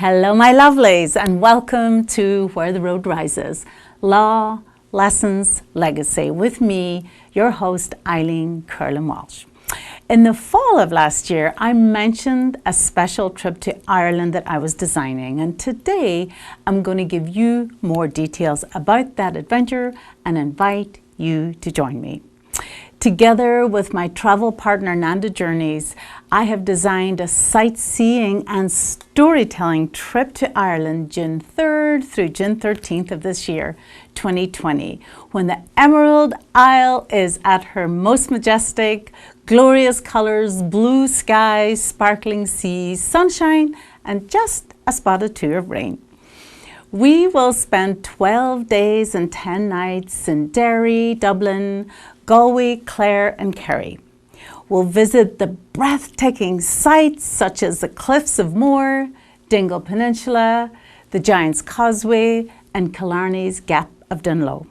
Hello, my lovelies, and welcome to Where the Road Rises, Law, Lessons, Legacy, with me, your host, Eileen Kerlin Walsh. In the fall of last year, I mentioned a special trip to Ireland that I was designing, and today I'm going to give you more details about that adventure and invite you to join me. Together with my travel partner, Nandha Journeys, I have designed a sightseeing and storytelling trip to Ireland June 3rd through June 13th of this year, 2020, when the Emerald Isle is at her most majestic, glorious colours, blue skies, sparkling seas, sunshine, and just a spot or two of rain. We will spend 12 days and 10 nights in Derry, Dublin, Galway, Clare and Kerry. We'll visit the breathtaking sights such as the Cliffs of Moher, Dingle Peninsula, the Giant's Causeway and Killarney's Gap of Dunloe.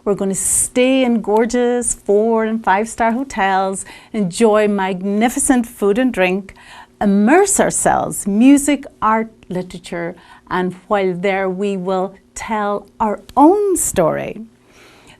We're going to stay in gorgeous 4- and 5-star hotels, enjoy magnificent food and drink, immerse ourselves, music, art, literature, and while there we will tell our own story.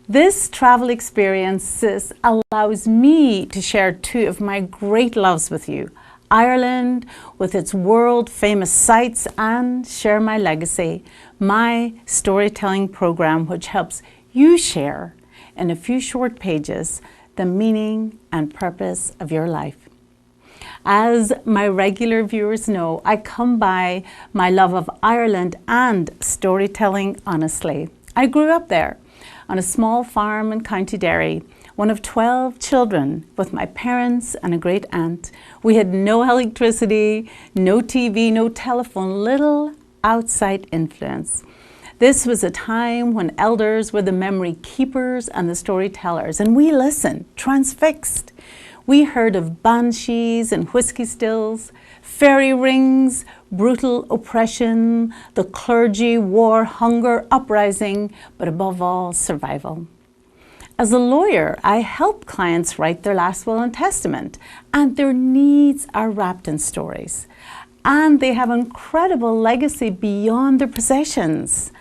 This travel experience allows me to share two of my great loves with you, Ireland with its world-famous sights, and Share My Legacy, my storytelling program which helps you share in a few short pages the meaning and purpose of your life. As my regular viewers know, I come by my love of Ireland and storytelling honestly. I grew up there on a small farm in County Derry, one of 12 children with my parents and a great aunt. We had no electricity, no TV, no telephone, little outside influence. This was a time when elders were the memory keepers and the storytellers, and we listened, transfixed. We heard of banshees and whiskey stills, fairy rings, brutal oppression, the clergy, war, hunger, uprising, but above all, survival. As a lawyer, I help clients write their last will and testament, and their needs are wrapped in stories. And they have incredible legacy beyond their possessions.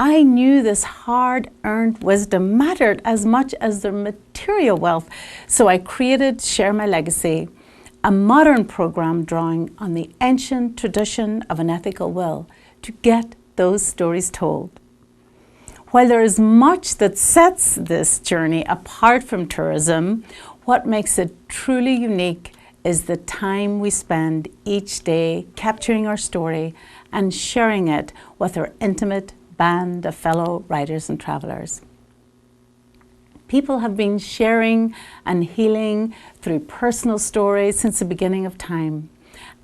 I knew this hard-earned wisdom mattered as much as their material wealth, so I created Share My Legacy, a modern program drawing on the ancient tradition of an ethical will to get those stories told. While there is much that sets this journey apart from tourism, what makes it truly unique is the time we spend each day capturing our story and sharing it with our intimate band of fellow writers and travelers. People have been sharing and healing through personal stories since the beginning of time.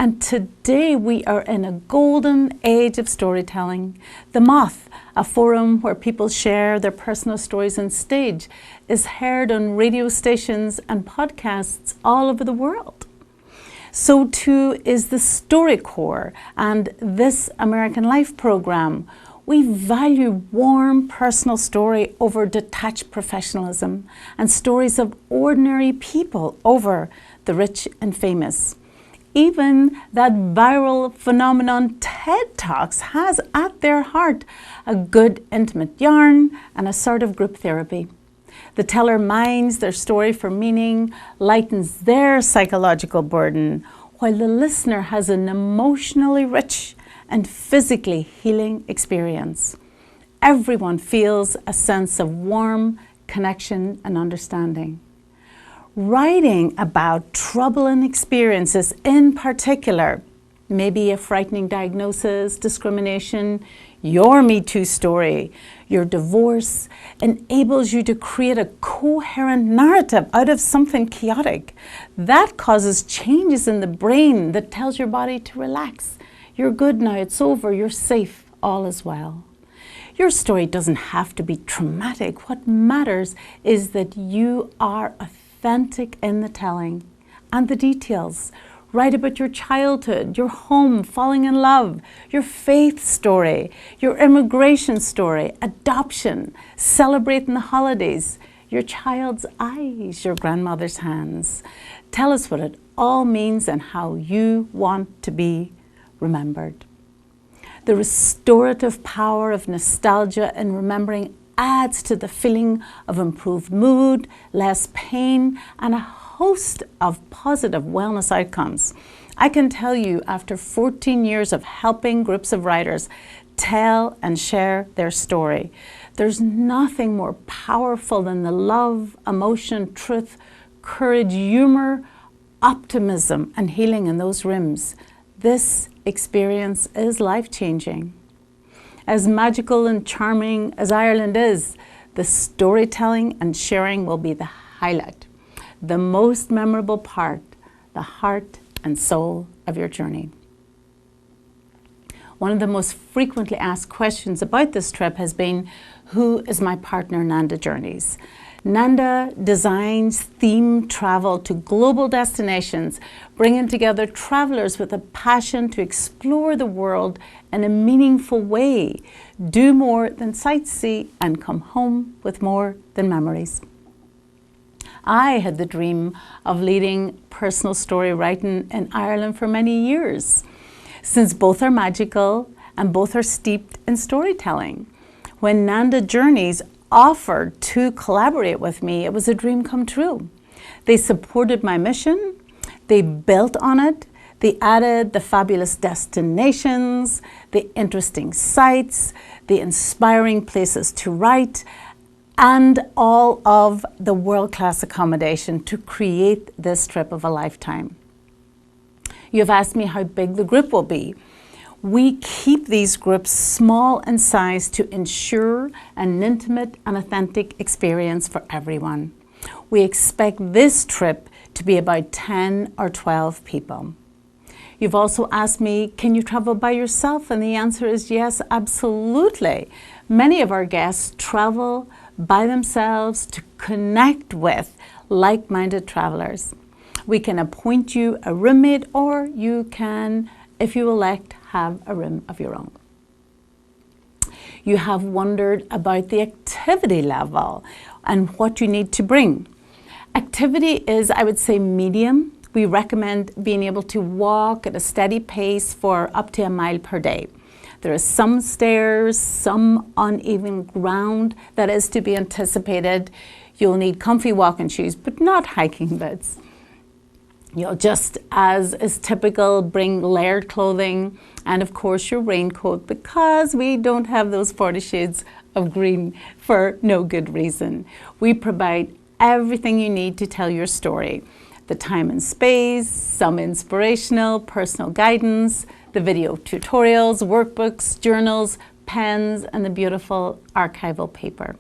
And today we are in a golden age of storytelling. The Moth, a forum where people share their personal stories on stage, is heard on radio stations and podcasts all over the world. So too is the StoryCorps and This American Life program. We value warm personal story over detached professionalism and stories of ordinary people over the rich and famous. Even that viral phenomenon TED Talks has at their heart a good intimate yarn and a sort of group therapy. The teller mines their story for meaning, lightens their psychological burden, while the listener has an emotionally rich and physically healing experience. Everyone feels a sense of warm connection and understanding. Writing about troubling experiences in particular, maybe a frightening diagnosis, discrimination, your Me Too story, your divorce, enables you to create a coherent narrative out of something chaotic. That causes changes in the brain that tells your body to relax. You're good now, it's over, you're safe, all is well. Your story doesn't have to be traumatic. What matters is that you are authentic in the telling and the details. Write about your childhood, your home, falling in love, your faith story, your immigration story, adoption, celebrating the holidays, your child's eyes, your grandmother's hands. Tell us what it all means and how you want to be remembered. The restorative power of nostalgia and remembering adds to the feeling of improved mood, less pain, and a host of positive wellness outcomes. I can tell you, after 14 years of helping groups of writers tell and share their story, there's nothing more powerful than the love, emotion, truth, courage, humor, optimism, and healing in those rooms. This experience is life-changing. As magical and charming as Ireland is, the storytelling and sharing will be the highlight, the most memorable part, the heart and soul of your journey. One of the most frequently asked questions about this trip has been, who is my partner, Nandha Journeys? Nandha designs themed travel to global destinations, bringing together travelers with a passion to explore the world in a meaningful way, do more than sightsee, and come home with more than memories. I had the dream of leading personal story writing in Ireland for many years, since both are magical and both are steeped in storytelling. When Nandha Journeys offered to collaborate with me, it was a dream come true. They supported my mission, they built on it, they added the fabulous destinations, the interesting sites, the inspiring places to write, and all of the world-class accommodation to create this trip of a lifetime. You've asked me how big the group will be. We keep these groups small in size to ensure an intimate and authentic experience for everyone. We expect this trip to be about 10 or 12 people. You've also asked me, can you travel by yourself? And the answer is yes, absolutely. Many of our guests travel by themselves to connect with like-minded travelers. We can appoint you a roommate, or you can, if you elect, have a room of your own. You have wondered about the activity level and what you need to bring. Activity is, I would say, medium. We recommend being able to walk at a steady pace for up to 1 mile per day. There are some stairs, some uneven ground that is to be anticipated. You'll need comfy walking shoes, but not hiking boots. You'll just, as is typical, bring layered clothing and of course your raincoat, because we don't have those 40 shades of green for no good reason. We provide everything you need to tell your story. The time and space, some inspirational, personal guidance, the video tutorials, workbooks, journals, pens, and the beautiful archival paper.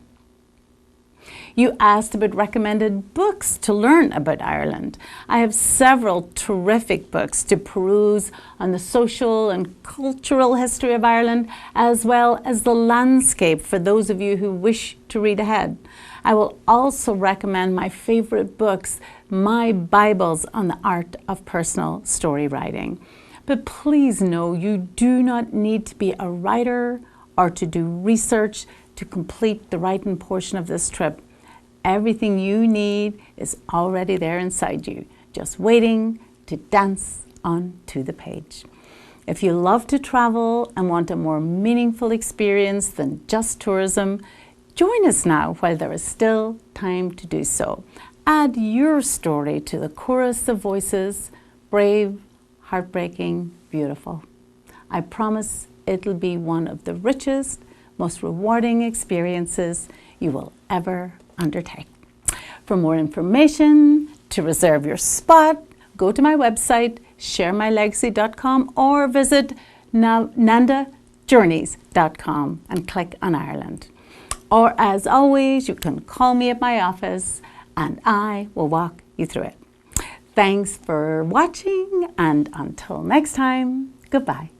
You asked about recommended books to learn about Ireland. I have several terrific books to peruse on the social and cultural history of Ireland, as well as the landscape for those of you who wish to read ahead. I will also recommend my favorite books, my Bibles on the art of personal story writing. But please know you do not need to be a writer or to do research to complete the writing portion of this trip. Everything you need is already there inside you, just waiting to dance onto the page. If you love to travel and want a more meaningful experience than just tourism, join us now while there is still time to do so. Add your story to the chorus of voices, brave, heartbreaking, beautiful. I promise it'll be one of the richest, most rewarding experiences you will ever undertake. For more information, to reserve your spot, go to my website, sharemylegacy.com, or visit nandhajourneys.com and click on Ireland. Or as always, you can call me at my office and I will walk you through it. Thanks for watching, and until next time, goodbye.